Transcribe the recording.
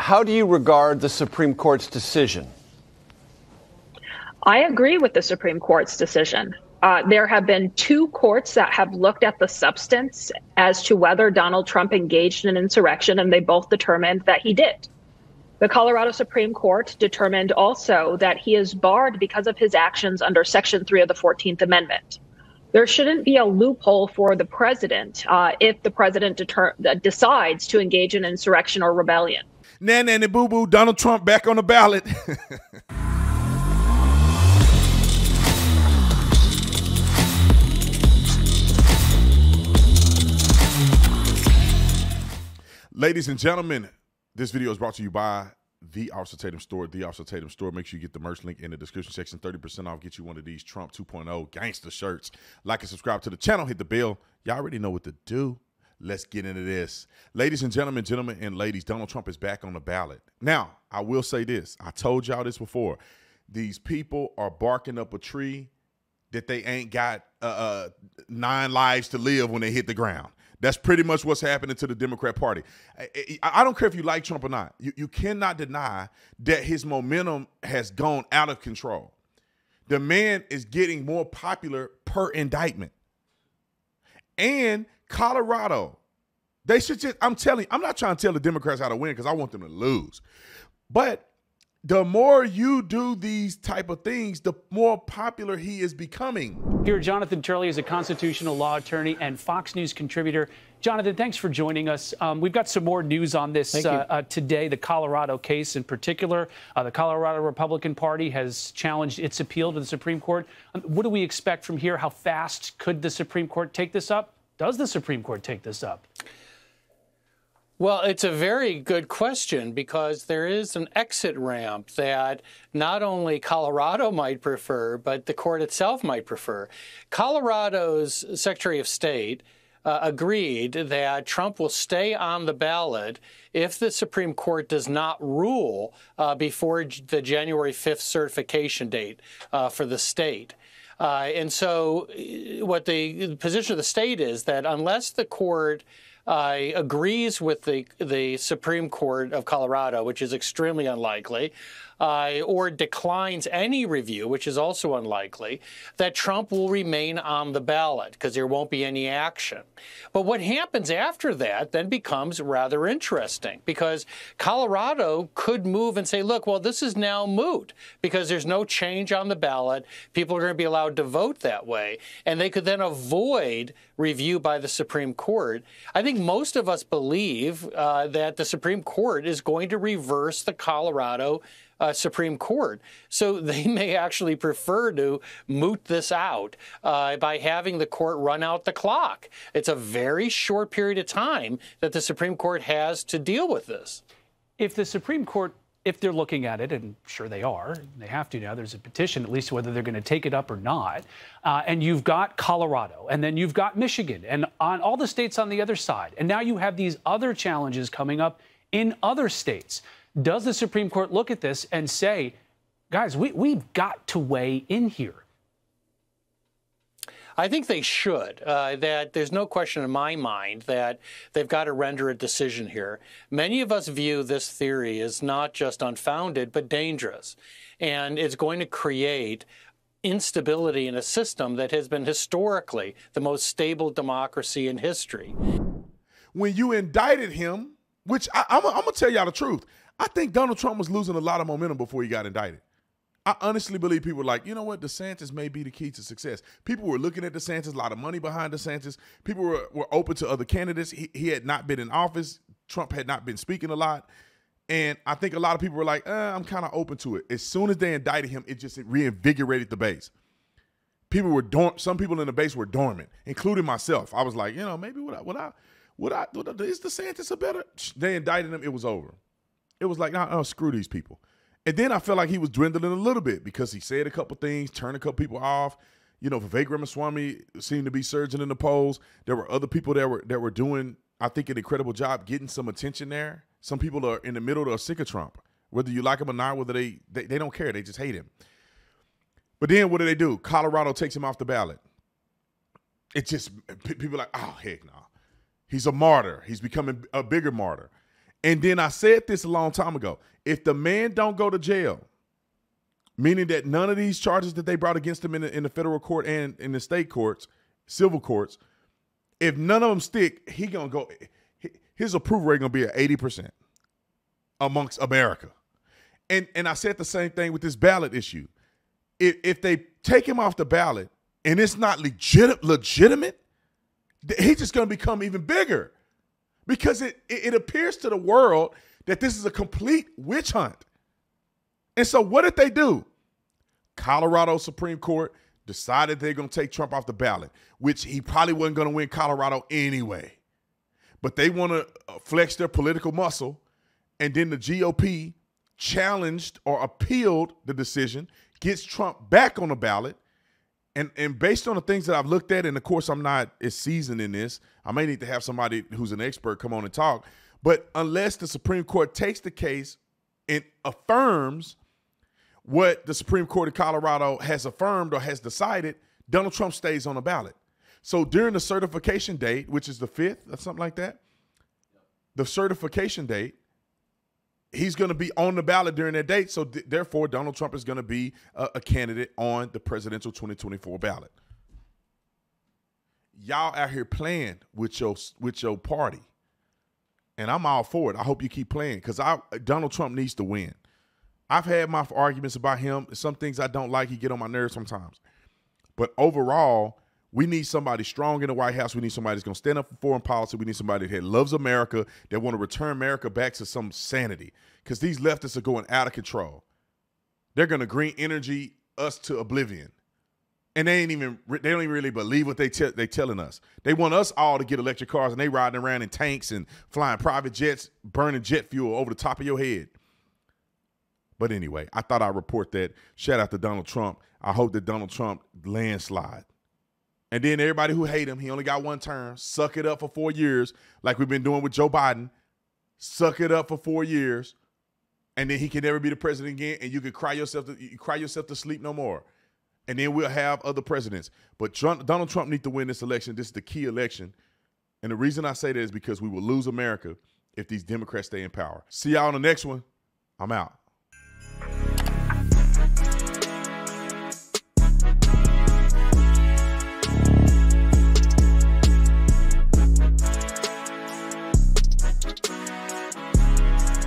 how do you regard the Supreme Court's decision? I agree with the Supreme Court's decision. There have been two courts that have looked at the substance as to whether Donald Trump engaged in an insurrection, and they both determined that he did. The Colorado Supreme Court determined also that he is barred because of his actions under Section 3 of the 14th Amendment. There shouldn't be a loophole for the president if the president decides to engage in insurrection or rebellion. Nanny boo-boo, Donald Trump back on the ballot. Ladies and gentlemen, this video is brought to you by the Officer Tatum Store. The Officer Tatum Store. Make sure you get the merch link in the description section. 30% off. Get you one of these Trump 2.0 gangster shirts. Like and subscribe to the channel. Hit the bell. Y'all already know what to do. Let's get into this. Ladies and gentlemen, and ladies, Donald Trump is back on the ballot. Now, I will say this. I told y'all this before. These people are barking up a tree that they ain't got 9 lives to live when they hit the ground. That's pretty much what's happening to the Democrat Party. I don't care if you like Trump or not. You cannot deny that his momentum has gone out of control. The man is getting more popular per indictment. And Colorado, they should just, I'm telling you, I'm not trying to tell the Democrats how to win because I want them to lose. But the more you do these type of things, the more popular he is becoming. Here, Jonathan Turley is a constitutional law attorney and Fox News contributor. Jonathan, thanks for joining us. We've got some more news on this today, the Colorado case in particular. The Colorado Republican Party has challenged its appeal to the Supreme Court. What do we expect from here? How fast could the Supreme Court take this up? Does the Supreme Court take this up? Well, it's a very good question because there is an exit ramp that not only Colorado might prefer, but the court itself might prefer. Colorado's Secretary of State agreed that Trump will stay on the ballot if the Supreme Court does not rule before the January 5th certification date for the state. And so what the position of the state is that unless the court agrees with the Supreme Court of Colorado, which is extremely unlikely, or declines any review, which is also unlikely, that Trump will remain on the ballot because there won't be any action. But what happens after that then becomes rather interesting because Colorado could move and say, look, well, this is now moot because there's no change on the ballot. People are going to be allowed to vote that way. And they could then avoid review by the Supreme Court. I think most of us believe that the Supreme Court is going to reverse the Colorado Supreme Court. So they may actually prefer to moot this out by having the court run out the clock. It's a very short period of time that the Supreme Court has to deal with this. If the Supreme Court, if they're looking at it, and I'm sure they are, they have to now, there's a petition at least whether they're going to take it up or not, and you've got Colorado, and then you've got Michigan, and on all the states on the other side, and now you have these other challenges coming up in other states. Does the Supreme Court look at this and say, guys, we've got to weigh in here? I think they should. That there's no question in my mind that they've got to render a decision here. Many of us view this theory as not just unfounded, but dangerous. And it's going to create instability in a system that has been historically the most stable democracy in history. When you indicted him, which I'm going to tell y'all the truth, I think Donald Trump was losing a lot of momentum before he got indicted. I honestly believe people were like, you know what, DeSantis may be the key to success. People were looking at DeSantis, a lot of money behind DeSantis. People were open to other candidates. He had not been in office. Trump had not been speaking a lot. And I think a lot of people were like, I'm kind of open to it. As soon as they indicted him, it reinvigorated the base. People were some people in the base were dormant, including myself. I was like, you know, maybe is DeSantis a better? They indicted him. It was over. It was like, no, screw these people. And then I felt like he was dwindling a little bit because he said a couple things, turned a couple people off. You know, Vivek Ramaswamy seemed to be surging in the polls. There were other people that were doing, I think, an incredible job getting some attention there. Some people are in the middle that are sick of Trump. Whether you like him or not, whether they don't care. They just hate him. But then what do? Colorado takes him off the ballot. It just, people are like, oh, heck no. He's a martyr. He's becoming a bigger martyr. And then I said this a long time ago. If the man don't go to jail, meaning that none of these charges that they brought against him in the federal court and in the state courts, civil courts, if none of them stick, he gonna go. His approval rate gonna be at 80% amongst America. And I said the same thing with this ballot issue. If they take him off the ballot and it's not legitimate, he's just gonna become even bigger, because it appears to the world that this is a complete witch hunt. And so what did they do? Colorado Supreme Court decided they're going to take Trump off the ballot, which he probably wasn't going to win Colorado anyway. But they want to flex their political muscle, and then the GOP challenged or appealed the decision, gets Trump back on the ballot. And based on the things that I've looked at, and of course I'm not as seasoned in this, I may need to have somebody who's an expert come on and talk, but unless the Supreme Court takes the case and affirms what the Supreme Court of Colorado has affirmed or has decided, Donald Trump stays on the ballot. So during the certification date, which is the 5th or something like that, the certification date, he's going to be on the ballot during that date. So therefore, Donald Trump is going to be a candidate on the presidential 2024 ballot. Y'all out here playing with your party. And I'm all for it. I hope you keep playing, because Donald Trump needs to win. I've had my arguments about him. Some things I don't like. He get on my nerves sometimes. But overall, we need somebody strong in the White House. We need somebody that's going to stand up for foreign policy. We need somebody that loves America, that want to return America back to some sanity, because these leftists are going out of control. They're going to green energy us to oblivion. And they don't even really believe what they telling us. They want us all to get electric cars, and they riding around in tanks and flying private jets, burning jet fuel over the top of your head. But anyway, I thought I'd report that. Shout out to Donald Trump. I hope that Donald Trump landslide. And then everybody who hate him, he only got one term. Suck it up for 4 years, like we've been doing with Joe Biden. Suck it up for 4 years, and then he can never be the president again, and you can cry yourself to sleep no more. And then we'll have other presidents. But Donald Trump needs to win this election. This is the key election. And the reason I say that is because we will lose America if these Democrats stay in power. See y'all on the next one. I'm out.